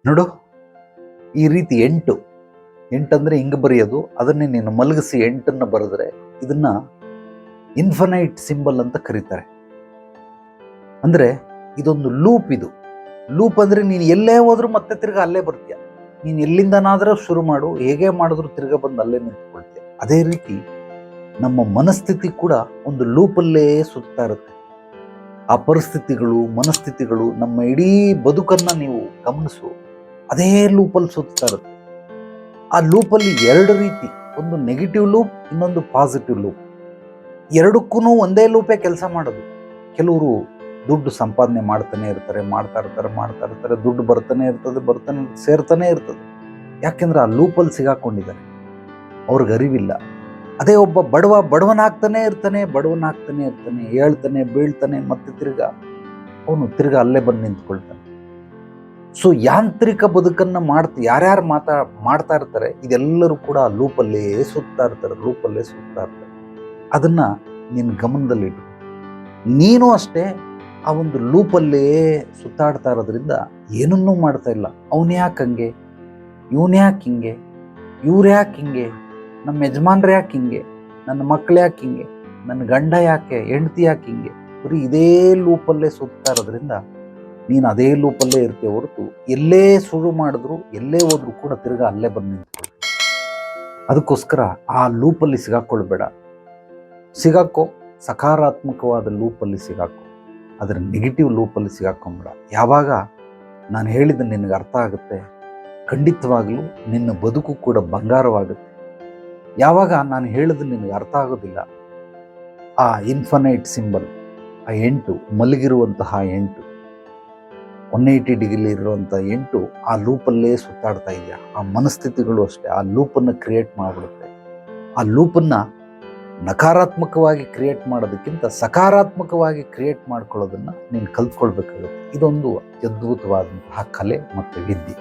ನೋಡು, ಈ ರೀತಿ ಎಂಟಂದ್ರೆ ಹಿಂಗೆ ಬರೆಯೋದು, ಅದನ್ನೇ ನೀನು ಮಲಗಿಸಿ 8 ಬರೆದ್ರೆ ಇದನ್ನ ಇನ್ಫನೈಟ್ ಸಿಂಬಲ್ ಅಂತ ಕರೀತಾರೆ. ಅಂದ್ರೆ ಇದೊಂದು ಲೂಪ್. ಇದು ಲೂಪ್ ಅಂದ್ರೆ ನೀನು ಎಲ್ಲೇ ಹೋದ್ರೂ ಮತ್ತೆ ತಿರ್ಗಾ ಅಲ್ಲೇ ಬರ್ತೀಯ. ನೀನು ಎಲ್ಲಿಂದನಾದ್ರೂ ಶುರು ಮಾಡು, ಹೇಗೆ ಮಾಡಿದ್ರು ತಿರ್ಗಾ ಬಂದು ಅಲ್ಲೇ ನಿಂತ್ಕೊಳ್ತೀಯ. ಅದೇ ರೀತಿ ನಮ್ಮ ಮನಸ್ಥಿತಿ ಕೂಡ ಒಂದು ಲೂಪಲ್ಲೇ ಸುತ್ತಾ ಇರುತ್ತೆ. ಆ ಪರಿಸ್ಥಿತಿಗಳು, ಮನಸ್ಥಿತಿಗಳು, ನಮ್ಮ ಇಡೀ ಬದುಕನ್ನ ನೀವು ಗಮನಿಸು, ಅದೇ ಲೂಪಲ್ಲಿ ಸುತ್ತಾ ಇರುತ್ತೆ. ಆ ಲೂಪಲ್ಲಿ 2 ರೀತಿ, ಒಂದು ನೆಗೆಟಿವ್ ಲೂಪ್, ಇನ್ನೊಂದು ಪಾಸಿಟಿವ್ ಲೂಪ್. ಎರಡಕ್ಕೂ ಒಂದೇ ಲೂಪೇ ಕೆಲಸ ಮಾಡೋದು. ಕೆಲವರು ದುಡ್ಡು ಸಂಪಾದನೆ ಮಾಡ್ತಾನೆ ಇರ್ತಾರೆ, ಮಾಡ್ತಾ ಇರ್ತಾರೆ, ದುಡ್ಡು ಬರ್ತಾನೆ ಇರ್ತದೆ, ಸೇರ್ತಾನೆ ಇರ್ತದೆ. ಯಾಕೆಂದ್ರೆ ಆ ಲೂಪಲ್ಲಿ ಸಿಗಾಕೊಂಡಿದ್ದಾರೆ, ಅವ್ರಿಗೆ ಅರಿವಿಲ್ಲ. ಅದೇ ಒಬ್ಬ ಬಡವನಾಗ್ತಾನೆ ಇರ್ತಾನೆ, ಹೇಳ್ತಾನೆ ಬೀಳ್ತಾನೆ, ಮತ್ತೆ ಅವನು ತಿರ್ಗಾ ಅಲ್ಲೇ ಬಂದು ನಿಂತ್ಕೊಳ್ತಾನೆ. ಸೊ ಯಾಂತ್ರಿಕ ಬದುಕನ್ನ ಯಾರ್ಯಾರು ಮಾಡ್ತಾ ಇರ್ತಾರೆ, ಇದೆಲ್ಲರೂ ಕೂಡ ಲೂಪಲ್ಲೇ ಸುತ್ತಾ ಇರ್ತಾರೆ. ಅದನ್ನ ನಿನ್ನ ಗಮನದಲ್ಲಿಟ್ಟು, ನೀನು ಅಷ್ಟೇ ಆ ಒಂದು ಲೂಪಲ್ಲೇ ಸುತ್ತಾಡ್ತಾ ಇರೋದ್ರಿಂದ ಏನನ್ನೂ ಮಾಡ್ತಾ ಇಲ್ಲ. ಅವನು ಯಾಕೆ ಹಂಗೆ, ಇವನು ಯಾಕೆ ಹಿಂಗೆ, ಇವ್ರು ಯಾಕೆ ಹಿಂಗೆ, ನಮ್ಮ ಯಜಮಾನ್ರು ಯಾಕೆ ಹಿಂಗೆ, ನನ್ನ ಮಕ್ಳು ಯಾಕೆ ಹಿಂಗೆ, ನನ್ನ ಗಂಡ ಯಾಕೆ, ಹೆಂಡತಿ ಯಾಕೆ ಹಿಂಗೆ, ಬರೀ ಇದೇ ಲೂಪಲ್ಲೇ ಸುತ್ತಾ ಇರೋದ್ರಿಂದ ನೀನು ಅದೇ ಲೂಪಲ್ಲೇ ಇರ್ತೀಯ ಹೊರತು ಎಲ್ಲೇ ಶುರು ಮಾಡಿದ್ರು, ಎಲ್ಲೇ ಹೋದ್ರು ಕೂಡ ತಿರ್ಗಾ ಅಲ್ಲೇ ಬಂದು ನಿಂತ್ಕೊಳ್ಳಿ. ಅದಕ್ಕೋಸ್ಕರ ಆ ಲೂಪಲ್ಲಿ ಸಿಗಾಕೋ, ಸಕಾರಾತ್ಮಕವಾದ ಲೂಪಲ್ಲಿ ಸಿಗಾಕೋ, ಅದರ ನೆಗೆಟಿವ್ ಲೂಪಲ್ಲಿ ಸಿಗಾಕೊಂಬೇಡ. ಯಾವಾಗ ನಾನು ಹೇಳಿದ ನಿನಗೆ ಅರ್ಥ ಆಗುತ್ತೆ, ಖಂಡಿತವಾಗ್ಲೂ ನಿನ್ನ ಬದುಕು ಕೂಡ ಬಂಗಾರವಾಗುತ್ತೆ. ಯಾವಾಗ ನಾನು ಹೇಳಿದ ನಿನಗೆ ಅರ್ಥ ಆಗೋದಿಲ್ಲ, ಆ ಇನ್ಫನೈಟ್ ಸಿಂಬಲ್, ಆ 8 ಮಲಗಿರುವಂತಹ 8, 180 ಡಿಗ್ರಿ ಇರುವಂಥ 8 ಆ ಲೂಪಲ್ಲೇ ಸುತ್ತಾಡ್ತಾ ಇದೆಯಾ, ಆ ಮನಸ್ಥಿತಿಗಳು ಅಷ್ಟೇ ಆ ಲೂಪನ್ನು ಕ್ರಿಯೇಟ್ ಮಾಡಿಬಿಡುತ್ತೆ. ಆ ಲೂಪನ್ನು ನಕಾರಾತ್ಮಕವಾಗಿ ಕ್ರಿಯೇಟ್ ಮಾಡೋದಕ್ಕಿಂತ ಸಕಾರಾತ್ಮಕವಾಗಿ ಕ್ರಿಯೇಟ್ ಮಾಡ್ಕೊಳ್ಳೋದನ್ನು ನೀನು ಕಲ್ತ್ಕೊಳ್ಬೇಕಾಗುತ್ತೆ. ಇದೊಂದು ಅದ್ಭುತವಾದಂತಹ ಕಲೆ ಮತ್ತು ವಿದ್ಯೆ.